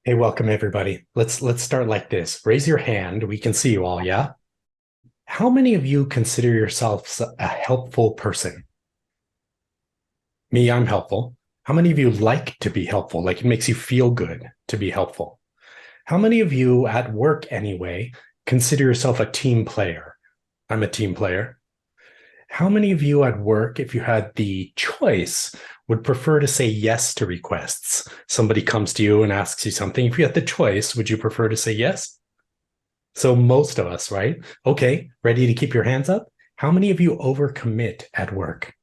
Hey, welcome everybody. Let's start like this. Raise your hand. We can see you all, yeah? How many of you consider yourselves a helpful person? Me, I'm helpful. How many of you like to be helpful? Like it makes you feel good to be helpful. How many of you at work anyway consider yourself a team player? I'm a team player. How many of you at work, if you had the choice, would prefer to say yes to requests? Somebody comes to you and asks you something. If you had the choice, would you prefer to say yes? So most of us, right? Okay, ready to keep your hands up? How many of you overcommit at work?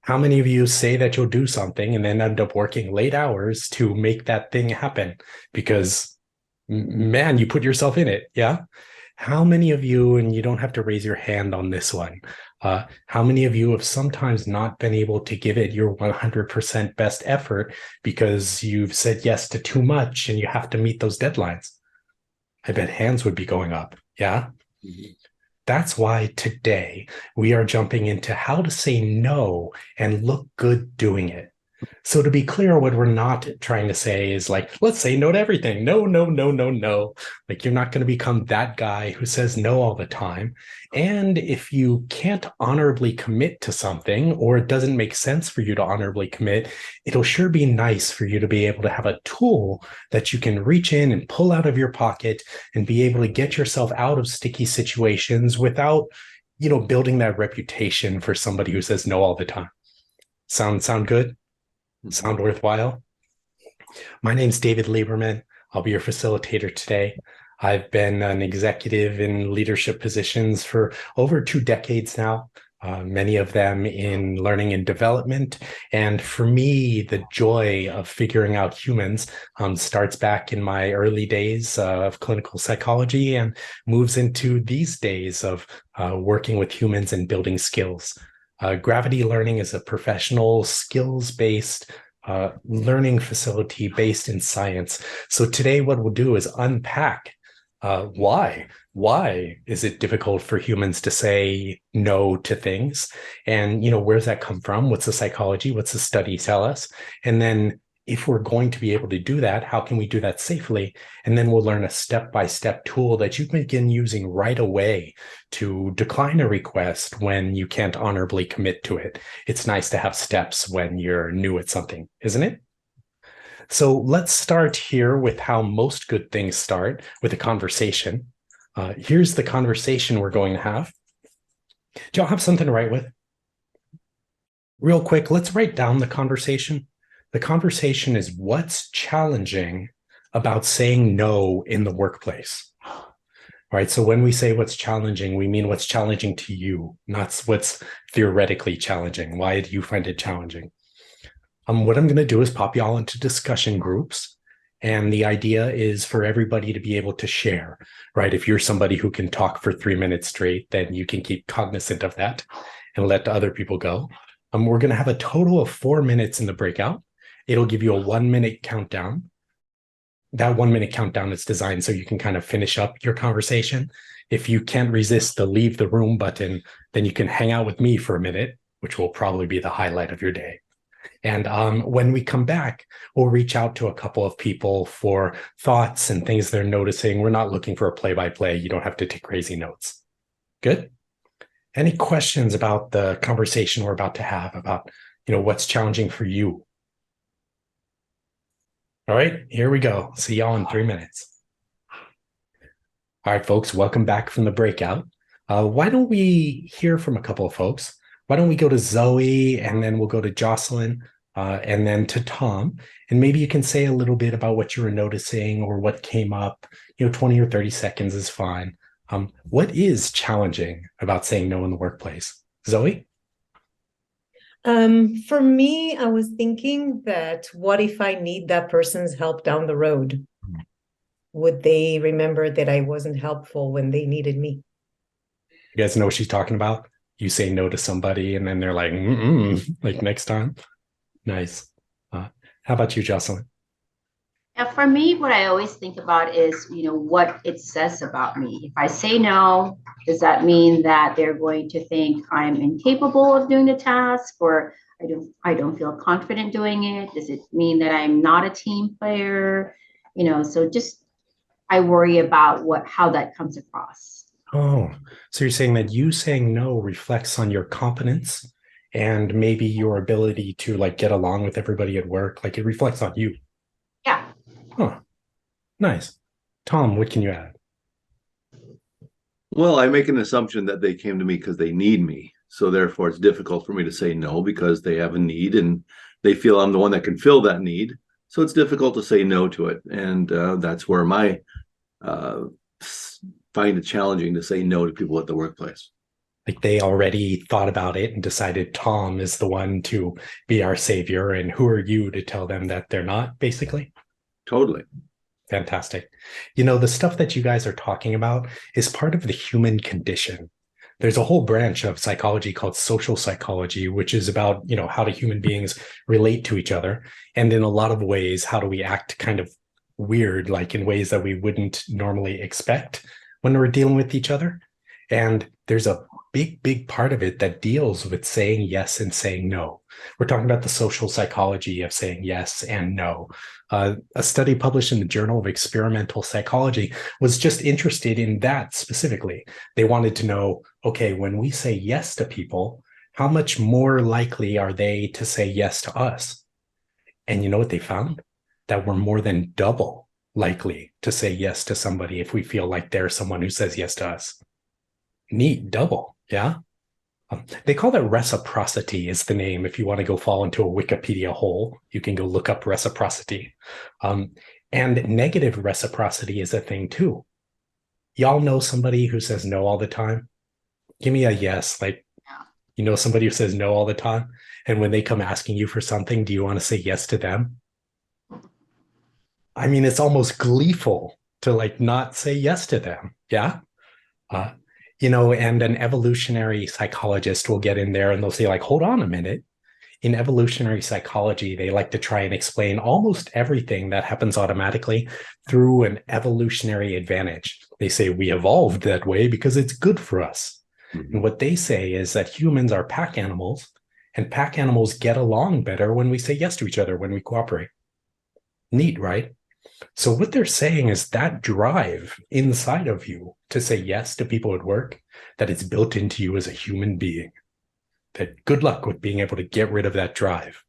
How many of you say that you'll do something and then end up working late hours to make that thing happen? Because man, you put yourself in it. Yeah. How many of you, and you don't have to raise your hand on this one, how many of you have sometimes not been able to give it your 100% best effort because you've said yes to too much and you have to meet those deadlines? I bet hands would be going up. Yeah. That's why today we are jumping into how to say no and look good doing it. So, to be clear, what we're not trying to say is like, let's say no to everything. No, no, no, no, no. Like, you're not going to become that guy who says no all the time. And if you can't honorably commit to something, or it doesn't make sense for you to honorably commit, it'll sure be nice for you to be able to have a tool that you can reach in and pull out of your pocket and be able to get yourself out of sticky situations without, building that reputation for somebody who says no all the time. Sound good? Sound worthwhile? My name's David Lieberman. I'll be your facilitator today. I've been an executive in leadership positions for over 2 decades now, many of them in learning and development. And for me, the joy of figuring out humans starts back in my early days of clinical psychology and moves into these days of working with humans and building skills. Gravity Learning is a professional, skills based learning facility based in science. So today, what we'll do is unpack why. Why is it difficult for humans to say no to things? And where's that come from? What's the psychology? What's the study tell us? And then if we're going to be able to do that, how can we do that safely? And then we'll learn a step-by-step tool that you can begin using right away to decline a request when you can't honorably commit to it. It's nice to have steps when you're new at something, isn't it? So let's start here with how most good things start with a conversation. Here's the conversation we're going to have. Do y'all have something to write with? Real quick, let's write down the conversation. The conversation is what's challenging about saying no in the workplace. All right. So when we say what's challenging, we mean what's challenging to you, not what's theoretically challenging. Why do you find it challenging? What I'm going to do is pop you all into discussion groups. And the idea is for everybody to be able to share, right? If you're somebody who can talk for 3 minutes straight, then you can keep cognizant of that and let other people go. We're going to have a total of 4 minutes in the breakout. It'll give you a 1 minute countdown. That 1 minute countdown is designed so you can kind of finish up your conversation. If you can't resist the leave the room button, then you can hang out with me for a minute, which will probably be the highlight of your day. And when we come back, we'll reach out to a couple of people for thoughts and things they're noticing. We're not looking for a play-by-play. You don't have to take crazy notes. Good? Any questions about the conversation we're about to have about, what's challenging for you? All right, here we go. See y'all in 3 minutes. All right, folks, welcome back from the breakout. Why don't we hear from a couple of folks? Why don't we go to Zoe and then we'll go to Jocelyn and then to Tom. And maybe you can say a little bit about what you were noticing or what came up. 20 or 30 seconds is fine. What is challenging about saying no in the workplace? Zoe? For me, I was thinking that what if I need that person's help down the road? Would they remember that I wasn't helpful when they needed me? You guys know what she's talking about? You say no to somebody and then they're like, like next time. Nice. How about you, Jocelyn? Yeah, for me, what I always think about is, what it says about me. If I say no, does that mean that they're going to think I'm incapable of doing the task, or I don't feel confident doing it? Does it mean that I'm not a team player? So just I worry about how that comes across. Oh, so you're saying that you saying no reflects on your competence and maybe your ability to like get along with everybody at work. Like it reflects on you. Yeah. Huh. Nice. Tom, what can you add? Well, I make an assumption that they came to me because they need me. So therefore, it's difficult for me to say no because they have a need and they feel I'm the one that can fill that need. So it's difficult to say no to it. And that's where my find it challenging to say no to people at the workplace. Like they already thought about it and decided Tom is the one to be our savior. And who are you to tell them that they're not, basically? Totally. Fantastic. The stuff that you guys are talking about is part of the human condition. There's a whole branch of psychology called social psychology, which is about, how do human beings relate to each other? And in a lot of ways, how do we act kind of weird, like in ways that we wouldn't normally expect when we're dealing with each other? And there's a big part of it that deals with saying yes and saying no. We're talking about the social psychology of saying yes and no. A study published in the Journal of Experimental Psychology was just interested in that specifically. They wanted to know, okay, when we say yes to people, how much more likely are they to say yes to us? And you know what they found? That we're more than double likely to say yes to somebody if we feel like they're someone who says yes to us. Neat, double, yeah? They call that reciprocity is the name. If you want to go fall into a Wikipedia hole, you can go look up reciprocity. And negative reciprocity is a thing too. Y'all know somebody who says no all the time? Give me a yes. Like, somebody who says no all the time. And when they come asking you for something, do you want to say yes to them? I mean, it's almost gleeful to like not say yes to them. Yeah. And an evolutionary psychologist will get in there and they'll say, like, hold on a minute. In evolutionary psychology, they like to try and explain almost everything that happens automatically through an evolutionary advantage. They say we evolved that way because it's good for us. Mm-hmm. And what they say is that humans are pack animals, and pack animals get along better when we say yes to each other, when we cooperate. Neat, right? So what they're saying is that drive inside of you to say yes to people at work, that it's built into you as a human being. That good luck with being able to get rid of that drive.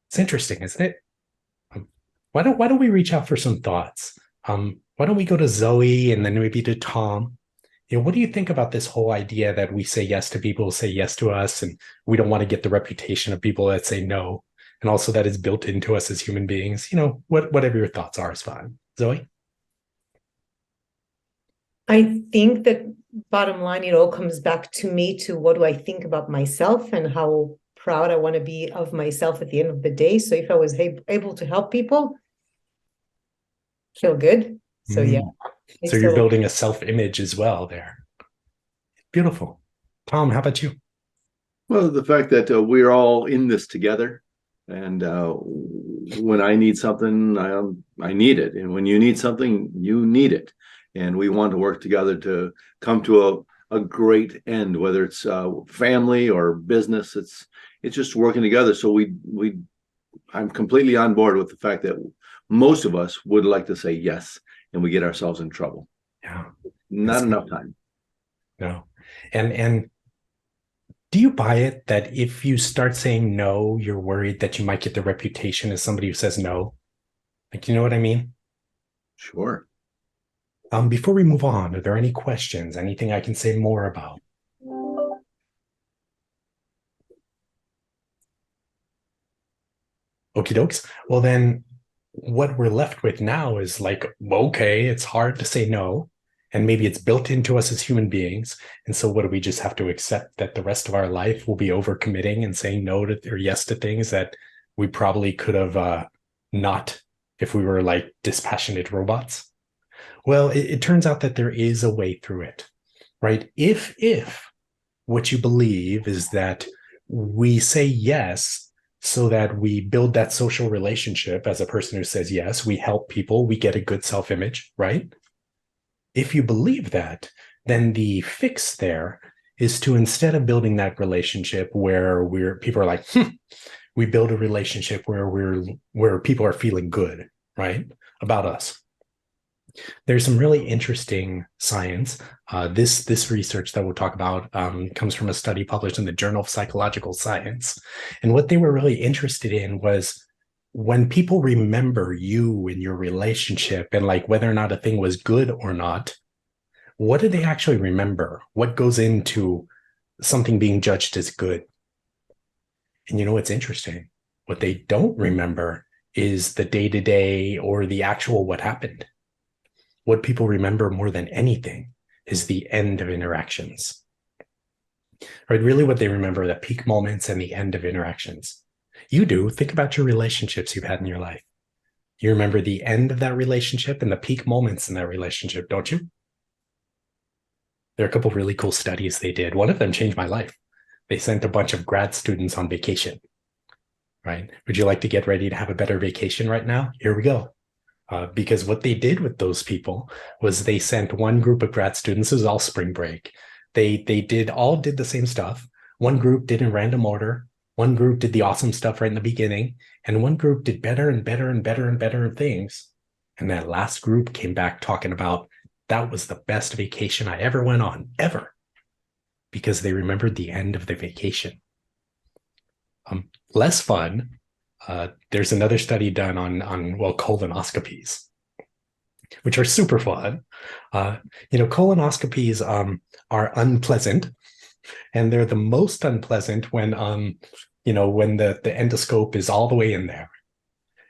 It's interesting, isn't it? Why don't we reach out for some thoughts? Why don't we go to Zoe and then maybe to Tom? What do you think about this whole idea that we say yes to people who say yes to us, and we don't want to get the reputation of people that say no? And also that is built into us as human beings. Whatever your thoughts are is fine. Zoe? I think that bottom line, it all comes back to me, to what do I think about myself and how proud I want to be of myself at the end of the day. So if I was able to help people, feel good. So yeah. So you're building a self-image as well there. Beautiful. Tom, how about you? Well, the fact that we're all in this together. And when I need something, I need it. And when you need something, you need it. And we want to work together to come to a great end, whether it's family or business. It's just working together. So I'm completely on board with the fact that most of us would like to say yes, and we get ourselves in trouble. Yeah, not enough time. No, and. Do you buy it that if you start saying no, you're worried that you might get the reputation as somebody who says no? Like, you know what I mean? Sure. Before we move on, are there any questions? Anything I can say more about? Okie dokes. Well, then what we're left with now is like, okay, it's hard to say no. And maybe it's built into us as human beings. And so what do we just have to accept that the rest of our life will be overcommitting and saying no to or yes to things that we probably could have not if we were like dispassionate robots? Well, it turns out that there is a way through it, right? If what you believe is that we say yes so that we build that social relationship as a person who says yes, we help people, we get a good self-image, right? If you believe that, then the fix there is to, instead of building that relationship where people are like, we build a relationship where people are feeling good, right, about us. There's some really interesting science. This research that we'll talk about comes from a study published in the Journal of Psychological Science. And what they were really interested in was when people remember you and your relationship and like whether or not a thing was good or not, what do they actually remember? What goes into something being judged as good? And you know what's interesting? What they don't remember is the day-to-day or the actual what happened. What people remember more than anything is the end of interactions. Right? Really what they remember are the peak moments and the end of interactions. You do. Think about your relationships you've had in your life. You remember the end of that relationship and the peak moments in that relationship, don't you? There are a couple of really cool studies they did. One of them changed my life. They sent a bunch of grad students on vacation, right? Would you like to get ready to have a better vacation right now? Here we go. Because what they did with those people was they sent one group of grad students, it was all spring break. They all did the same stuff. One group did in random order. One group did the awesome stuff right in the beginning. And one group did better and better and better and better things. And that last group came back talking about, that was the best vacation I ever went on, ever. Because they remembered the end of the vacation. Less fun. There's another study done on colonoscopies, which are super fun. Colonoscopies are unpleasant, and they're the most unpleasant when the endoscope is all the way in there.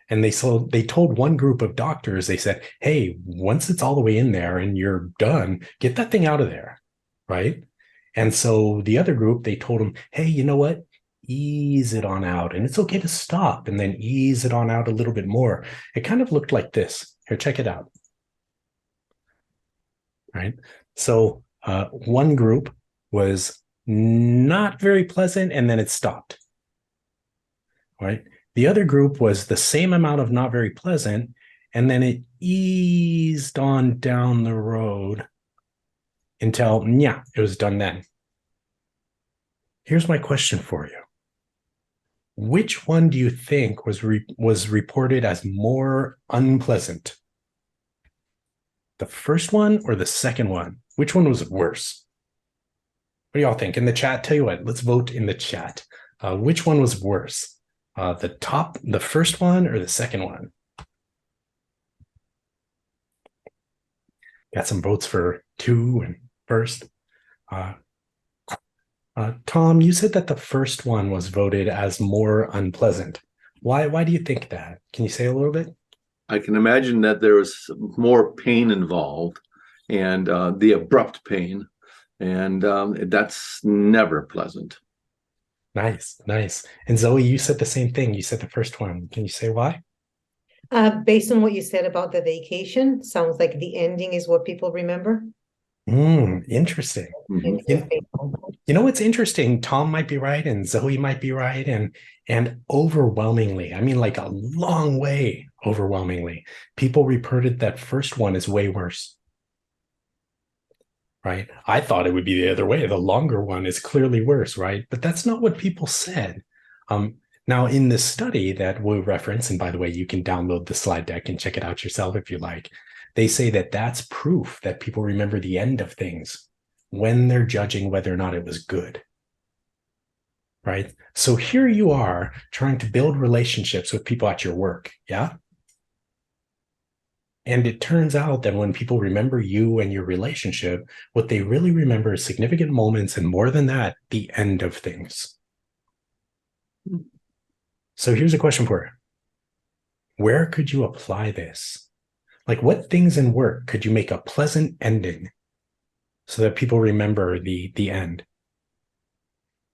And they told one group of doctors, they said, hey, once it's all the way in there and you're done, get that thing out of there, right? And so the other group, they told them, hey, you know what? Ease it on out, and it's okay to stop and then ease it on out a little bit more. It kind of looked like this. Here, check it out. Right. So one group was not very pleasant, and then it stopped. Right. The other group was the same amount of not very pleasant, and then it eased on down the road until, it was done then. Here's my question for you. Which one do you think was reported as more unpleasant? The first one or the second one? Which one was worse? What do y'all think? In the chat, tell you what, let's vote in the chat. Which one was worse? The first one or the second one? Got some votes for 2 and first. Tom, you said that the first one was voted as more unpleasant. Why do you think that? Can you say a little bit? I can imagine that there was more pain involved, and the abrupt pain, and that's never pleasant. Nice. And Zoe, you said the same thing. You said the first one. Can you say why? Based on what you said about the vacation, sounds like the ending is what people remember. Interesting. Mhm. You know what's interesting? Tom might be right, and Zoe might be right, and overwhelmingly, I mean, like a long way overwhelmingly, people reported that first one is way worse. Right? I thought it would be the other way. The longer one is clearly worse, right? But that's not what people said. Now, in this study that we'll reference, and by the way, you can download the slide deck and check it out yourself if you like. They say that that's proof that people remember the end of things when they're judging whether or not it was good. Right? So here you are trying to build relationships with people at your work. Yeah. And it turns out that when people remember you and your relationship, what they really remember is significant moments, and more than that, the end of things. So here's a question for you. Where could you apply this? Like, what things in work could you make a pleasant ending so that people remember the end?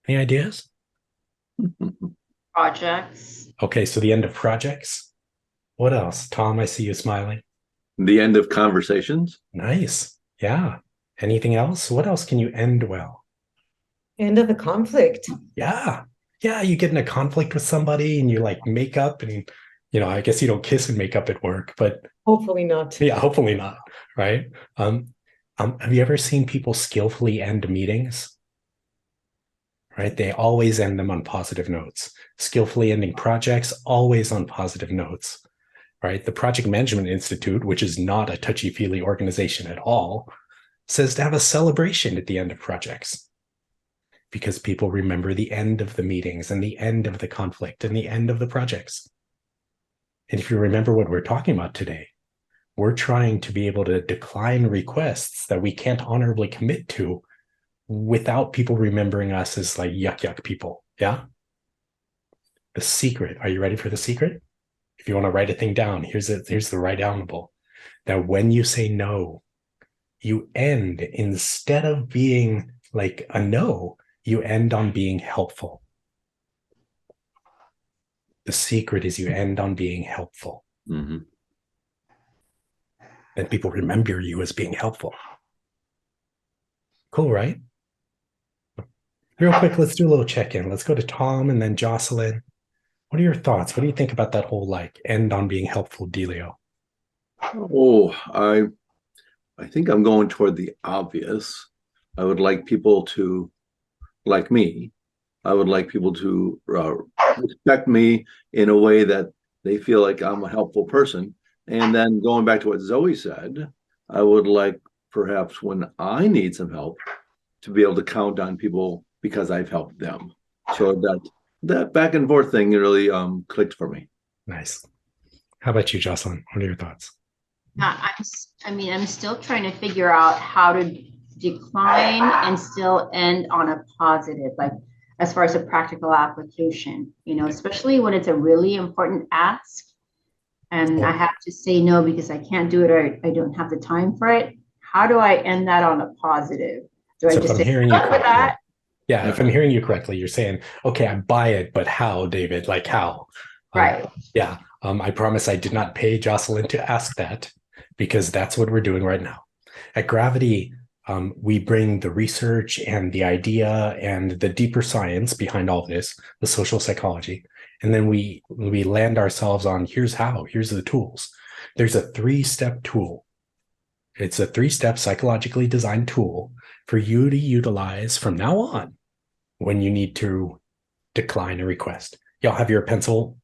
Any ideas? Projects. Okay, so the end of projects. What else? Tom, I see you smiling. The end of conversations. Nice. Yeah. Anything else? What else can you end well? End of the conflict. Yeah. You get in a conflict with somebody and you like make up, and I guess you don't kiss and make up at work, but Hopefully not. yeah, hopefully not. Right. Have you ever seen people skillfully end meetings? right? They always end them on positive notes. Skillfully ending projects, always on positive notes, right? The Project Management Institute, which is not a touchy-feely organization at all, says to have a celebration at the end of projects because people remember the end of the meetings and the end of the conflict and the end of the projects. And if you remember what we're talking about today, we're trying to be able to decline requests that we can't honorably commit to without people remembering us as like yuck people. Yeah. The secret. Are you ready for the secret? If you want to write a thing down, here's the right downable. That when you say no, you end, instead of being like a no, you end on being helpful. The secret is you end on being helpful. Mm-hmm. Then people remember you as being helpful. Cool, right? Real quick, let's do a little check-in. Let's go to Tom and then Jocelyn. What are your thoughts? What do you think about that whole like end on being helpful dealio? Oh, I think I'm going toward the obvious. I would like people to, like me, I would like people to respect me in a way that they feel like I'm a helpful person. And then going back to what Zoe said, I would like perhaps when I need some help to be able to count on people because I've helped them. So that back and forth thing really clicked for me. Nice. How about you, Jocelyn? What are your thoughts? I'm still trying to figure out how to decline and still end on a positive, like as far as a practical application, especially when it's a really important ask and I have to say no because I can't do it or I don't have the time for it. How do I end that on a positive? Do I So just if I'm say hearing you no for correctly, that? yeah, if I'm hearing you correctly, you're saying, okay, I buy it, but how, David? Like how? Right. Yeah. I promise I did not pay Jocelyn to ask that because that's what we're doing right now. At Gravity, we bring the research and the idea and the deeper science behind all this, the social psychology, and then we land ourselves on here's the tools. There's a 3-step tool. It's a 3-step psychologically designed tool for you to utilize from now on when you need to decline a request. Y'all have your pencil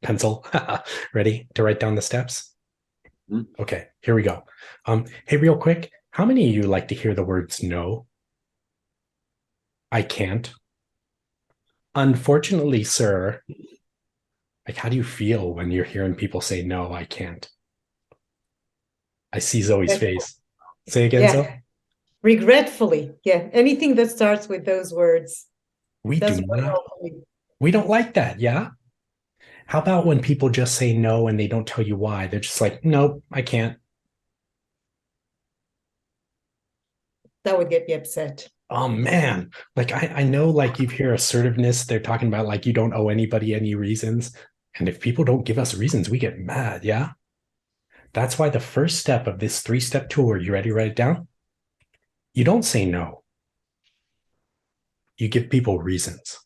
ready to write down the steps? Mm-hmm. Okay, here we go. Hey, real quick, how many of you like to hear the words no? I can't. Unfortunately, sir, like how do you feel when you're hearing people say no, I can't? I see Zoe's face. Say again, Yeah. Zoe? Regretfully. Yeah. Anything that starts with those words. We That's do what not. hopefully. We don't like that, yeah? How about when people just say no and they don't tell you why? They're just like, nope, I can't. That would get me upset. Oh man, like I know like you hear assertiveness, they're talking about like you don't owe anybody any reasons. And if people don't give us reasons, we get mad, yeah? That's why the first step of this 3-step tool, are you ready to write it down? You don't say no. You give people reasons.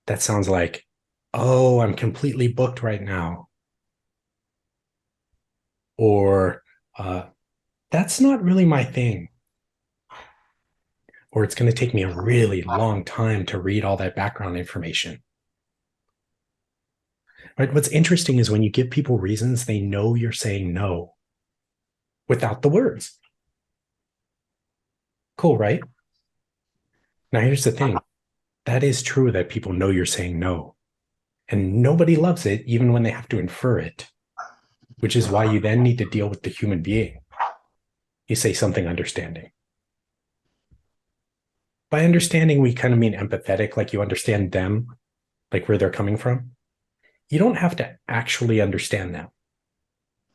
That sounds like, oh, I'm completely booked right now. Or that's not really my thing. Or it's going to take me a really long time to read all that background information. Right? What's interesting is when you give people reasons, they know you're saying no without the words. Cool, right? Now, here's the thing. That is true that people know you're saying no. And nobody loves it, even when they have to infer it, which is why you then need to deal with the human being. You say something understanding. By understanding, we kind of mean empathetic, like you understand them, like where they're coming from. You don't have to actually understand them.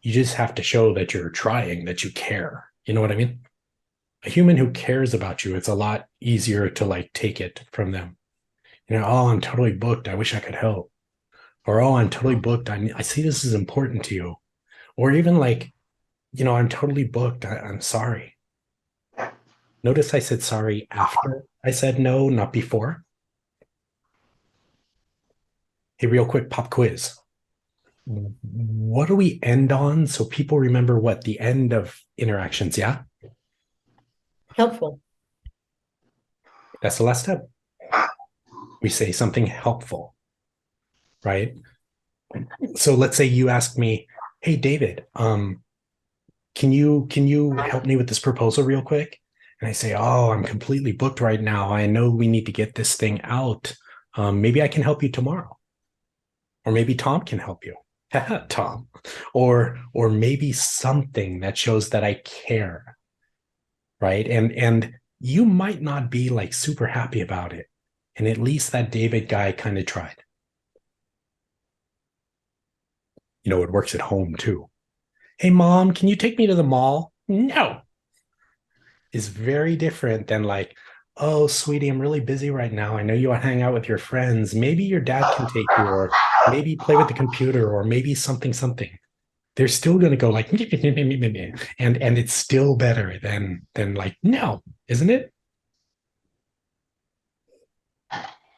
You just have to show that you're trying, that you care. You know what I mean? A human who cares about you, it's a lot easier to like take it from them. Oh, I'm totally booked. I wish I could help. Or, oh, I'm totally booked. I see this is important to you. Or even like, I'm totally booked. I'm sorry. Notice I said sorry after I said no, not before. Hey, real quick, pop quiz. What do we end on so people remember what the end of interactions? Yeah. Helpful. That's the last step. We say something helpful, right? So let's say you ask me, hey, David, can you help me with this proposal real quick? And I say, oh, I'm completely booked right now. I know we need to get this thing out. Maybe I can help you tomorrow. Or maybe Tom can help you. Tom. Or maybe something that shows that I care. Right. And you might not be like super happy about it. And at least that David guy kind of tried. You know, it works at home too. Hey, mom, can you take me to the mall? No. Is very different than like, oh, sweetie, I'm really busy right now. I know you want to hang out with your friends. Maybe your dad can take you, or maybe play with the computer, or maybe something. They're still going to go like, and it's still better than like, no, isn't it?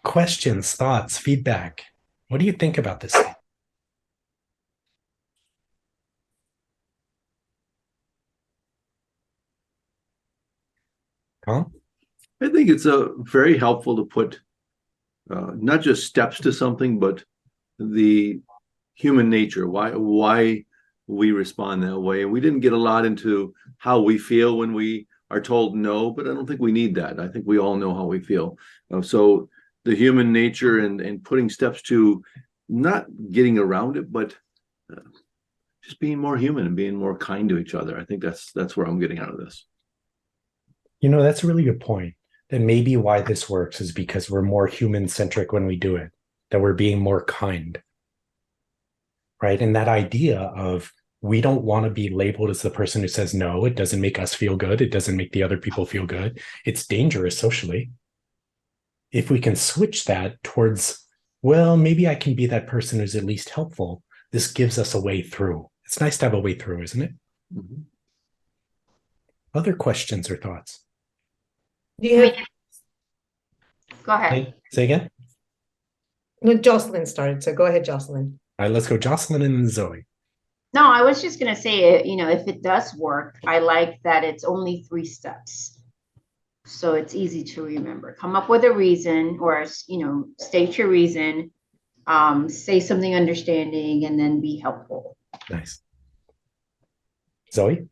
Questions, thoughts, feedback. What do you think about this thing? Tom? I think it's very helpful to put not just steps to something, but the human nature, why we respond that way. And we didn't get a lot into how we feel when we are told no, but I don't think we need that. I think we all know how we feel. So the human nature and putting steps to not getting around it, but just being more human and being more kind to each other. I think that's where I'm getting out of this. You know, that's a really good point. That maybe why this works is because we're more human centric when we do it, that we're being more kind. Right. And that idea of we don't want to be labeled as the person who says no. It doesn't make us feel good. It doesn't make the other people feel good. It's dangerous socially. If we can switch that towards, well, maybe I can be that person who's at least helpful. This gives us a way through. It's nice to have a way through, isn't it? Mm-hmm. Other questions or thoughts? Do you have, Go ahead. Say again? no, Jocelyn started, so go ahead, Jocelyn. All right, let's go Jocelyn and Zoe. No, I was just gonna say, you know, if it does work, I like that it's only 3 steps. So it's easy to remember. Come up with a reason, or, you know, state your reason, say something understanding, and then be helpful. Nice. Zoe?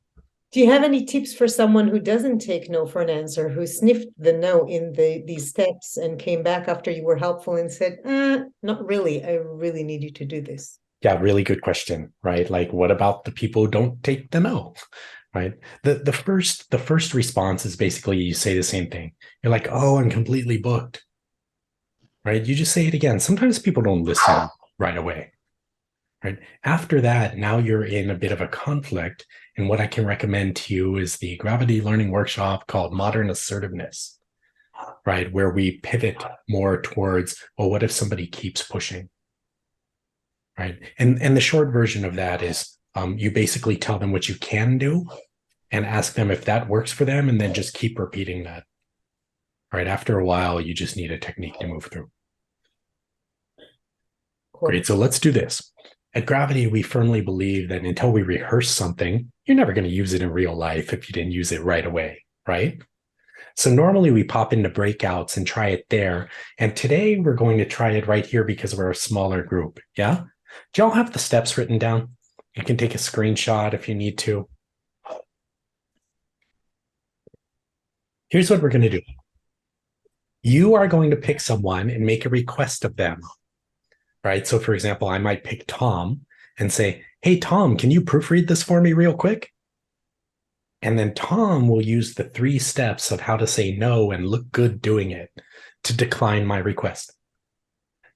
Do you have any tips for someone who doesn't take no for an answer, who sniffed the no in these steps and came back after you were helpful and said, not really, I really need you to do this? Yeah, really good question, right? Like, what about the people who don't take the no, right? The first response is basically you say the same thing. You're like, oh, I'm completely booked, right? You just say it again. Sometimes people don't listen right away, right? After that, now you're in a bit of a conflict. And what I can recommend to you is the Gravity Learning Workshop called Modern Assertiveness, right? Where we pivot more towards, well, what if somebody keeps pushing? Right. And the short version of that is you basically tell them what you can do and ask them if that works for them, and then just keep repeating that. Right. After a while, you just need a technique to move through. Cool. Great. So let's do this. At Gravity, we firmly believe that until we rehearse something, you're never going to use it in real life if you didn't use it right away. Right. So normally we pop into breakouts and try it there. And today we're going to try it right here because we're a smaller group. Yeah. Do y'all have the steps written down? You can take a screenshot if you need to. Here's what we're going to do. You are going to pick someone and make a request of them, right? So for example, I might pick Tom and say, hey, Tom, can you proofread this for me real quick? And then Tom will use the 3 steps of how to say no and look good doing it to decline my request.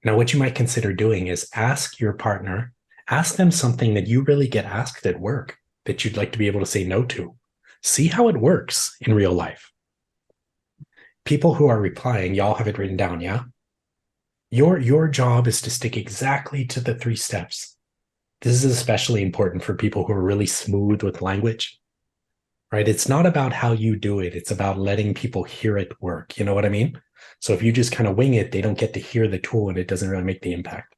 Now, what you might consider doing is ask your partner, ask them something that you really get asked at work that you'd like to be able to say no to. See how it works in real life. People who are replying, y'all have it written down, yeah? Your job is to stick exactly to the 3 steps. This is especially important for people who are really smooth with language, right? It's not about how you do it. It's about letting people hear it work. You know what I mean? So if you just kind of wing it, they don't get to hear the tool and it doesn't really make the impact.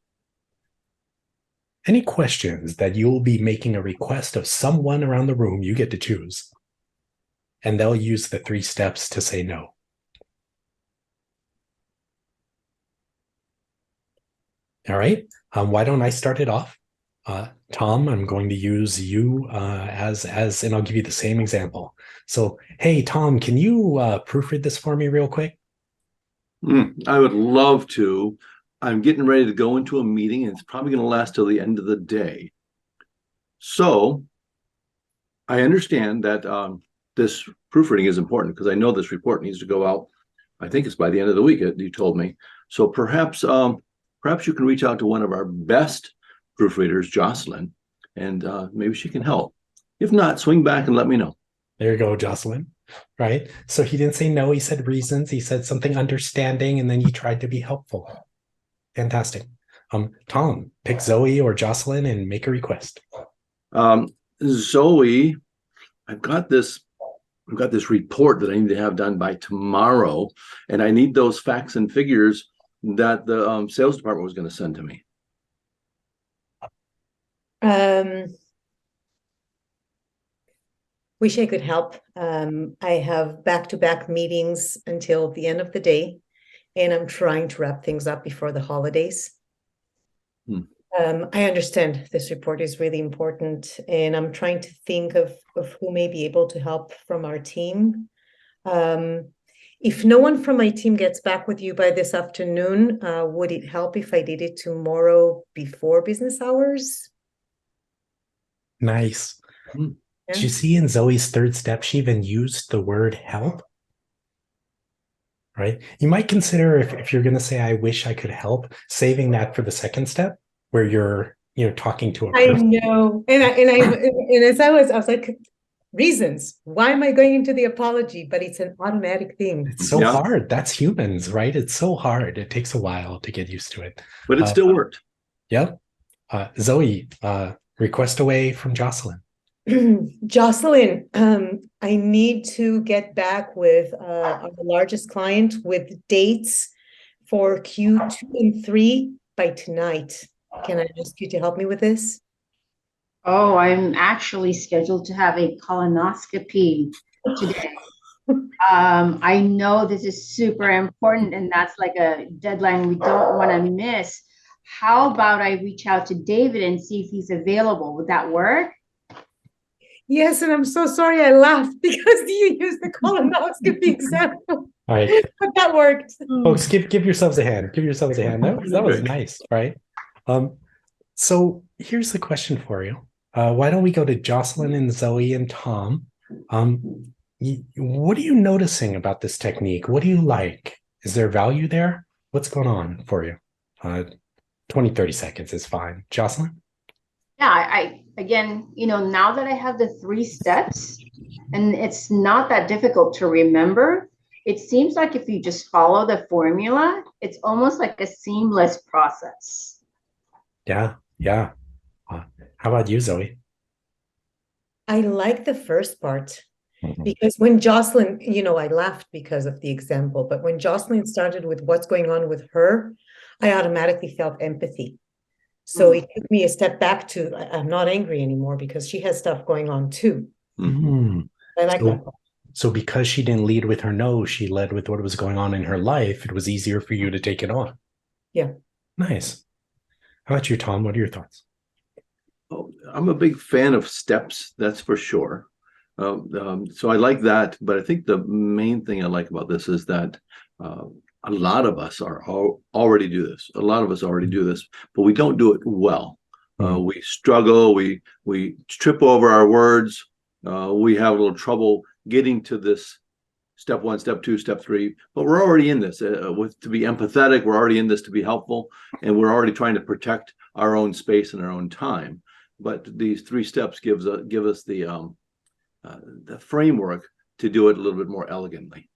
Any questions that you'll be making a request of someone around the room, you get to choose. And they'll use the 3 steps to say no. All right. Why don't I start it off? Tom, I'm going to use you and I'll give you the same example. So, hey, Tom, can you proofread this for me real quick? I would love to. I'm getting ready to go into a meeting, and it's probably going to last till the end of the day. So I understand that this proofreading is important because I know this report needs to go out. I think it's by the end of the week, you told me. So perhaps you can reach out to one of our best proofreaders, Jocelyn, and maybe she can help. If not, swing back and let me know. There you go, Jocelyn. Right. So he didn't say no. He said reasons. He said something understanding, and then he tried to be helpful. Fantastic. Tom, pick Zoe or Jocelyn and make a request. Zoe, I've got this report that I need to have done by tomorrow, and I need those facts and figures that the sales department was going to send to me. Wish I could help. I have back-to-back meetings until the end of the day, and I'm trying to wrap things up before the holidays. I understand this report is really important, and I'm trying to think of who may be able to help from our team. If no one from my team gets back with you by this afternoon, would it help if I did it tomorrow before business hours? Nice. Yeah. Did you see in Zoe's third step, she even used the word help? Right? You might consider if you're going to say, I wish I could help, saving that for the second step where you're, talking to a I person. know. And as I was like, reasons. Why am I going into the apology? But it's an automatic thing. It's so hard. That's humans, right? It's so hard. It takes a while to get used to it. But it still worked. Yep. Zoe, request away from Jocelyn. Jocelyn, I need to get back with our largest client with dates for Q2 and 3 by tonight. Can I ask you to help me with this? Oh, I'm actually scheduled to have a colonoscopy today. I know this is super important, and that's like a deadline we don't want to miss. How about I reach out to David and see if he's available? Would that work? Yes, and I'm so sorry I laughed because you used the colonoscopy example. All right. But that worked. Folks, give yourselves a hand. Give yourselves a hand. That was nice, right? So here's the question for you. Why don't we go to Jocelyn and Zoe and Tom? What are you noticing about this technique? What do you like? Is there value there? What's going on for you? 20-30 seconds is fine. Jocelyn? Yeah, I again, now that I have the 3 steps and it's not that difficult to remember, it seems like if you just follow the formula, it's almost like a seamless process. Yeah. How about you, Zoe? I like the first part because when Jocelyn, I laughed because of the example, but when Jocelyn started with what's going on with her, I automatically felt empathy. So it took me a step back to, I'm not angry anymore because she has stuff going on too. I like that. So because she didn't lead with her no, she led with what was going on in her life. It was easier for you to take it on. Yeah. Nice. How about you, Tom? What are your thoughts? Oh, I'm a big fan of steps, that's for sure. So I like that, but I think the main thing I like about this is that a lot of us already do this. A lot of us already do this, but we don't do it well. We struggle. We trip over our words. We have a little trouble getting to this step 1, step 2, step 3. But we're already in this to be empathetic. We're already in this to be helpful, and we're already trying to protect our own space and our own time. But these 3 steps give us the framework to do it a little bit more elegantly.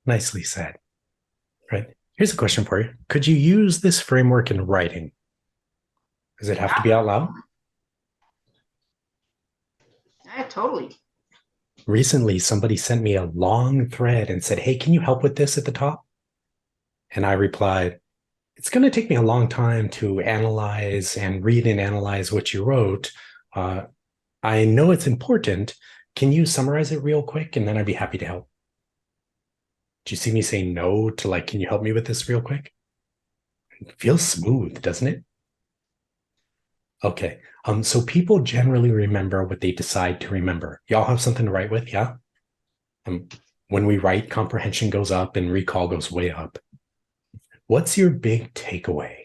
Nicely said. Right. Here's a question for you. Could you use this framework in writing? Does it have to be out loud? Yeah, totally. Recently, somebody sent me a long thread and said, hey, can you help with this at the top? And I replied, it's going to take me a long time to analyze and read and analyze what you wrote. I know it's important. Can you summarize it real quick? And then I'd be happy to help. Do you see me saying no to can you help me with this real quick? It feels smooth, doesn't it? Okay. So people generally remember what they decide to remember. Y'all have something to write with, yeah? When we write, comprehension goes up and recall goes way up. What's your big takeaway?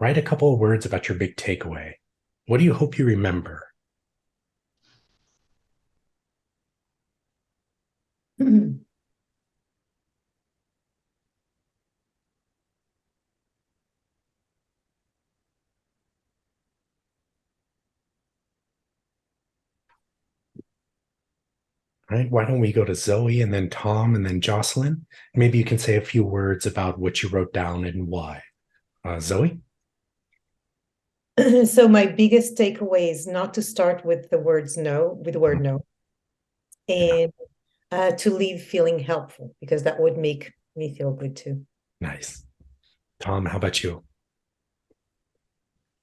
Write a couple of words about your big takeaway. What do you hope you remember? Right? Why don't we go to Zoe and then Tom and then Jocelyn? Maybe you can say a few words about what you wrote down and why. Zoe? So my biggest takeaway is not to start with the words no, with the word no, and to leave feeling helpful, because that would make me feel good too. Nice. Tom, how about you?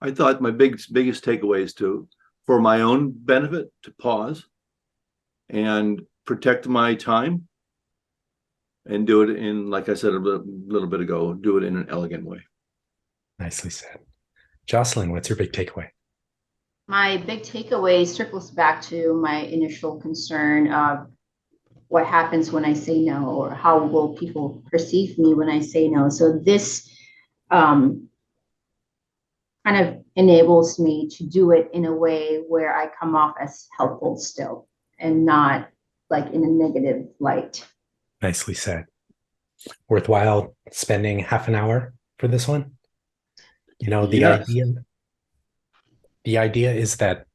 I thought my biggest takeaway is for my own benefit, to pause and protect my time and do it in, like I said a little bit ago, do it in an elegant way. Nicely said. Jocelyn, what's your big takeaway? My big takeaway circles back to my initial concern of what happens when I say no, or how will people perceive me when I say no. So this kind of enables me to do it in a way where I come off as helpful still, and not like in a negative light. Nicely said. Worthwhile spending half an hour for this one? You know, Yes. the idea is that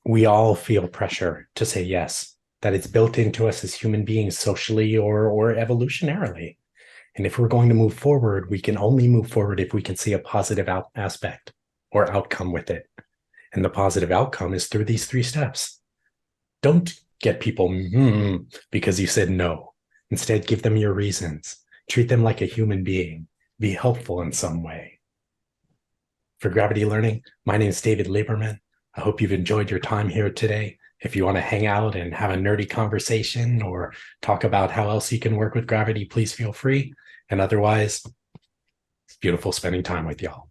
we all feel pressure to say yes, that it's built into us as human beings socially or evolutionarily. And if we're going to move forward, we can only move forward if we can see a positive aspect or outcome with it. And the positive outcome is through these 3 steps. Don't get people because you said no. Instead, give them your reasons. Treat them like a human being. Be helpful in some way. For Gravity Learning, my name is David Lieberman. I hope you've enjoyed your time here today. If you want to hang out and have a nerdy conversation or talk about how else you can work with Gravity, please feel free. And otherwise, it's beautiful spending time with y'all.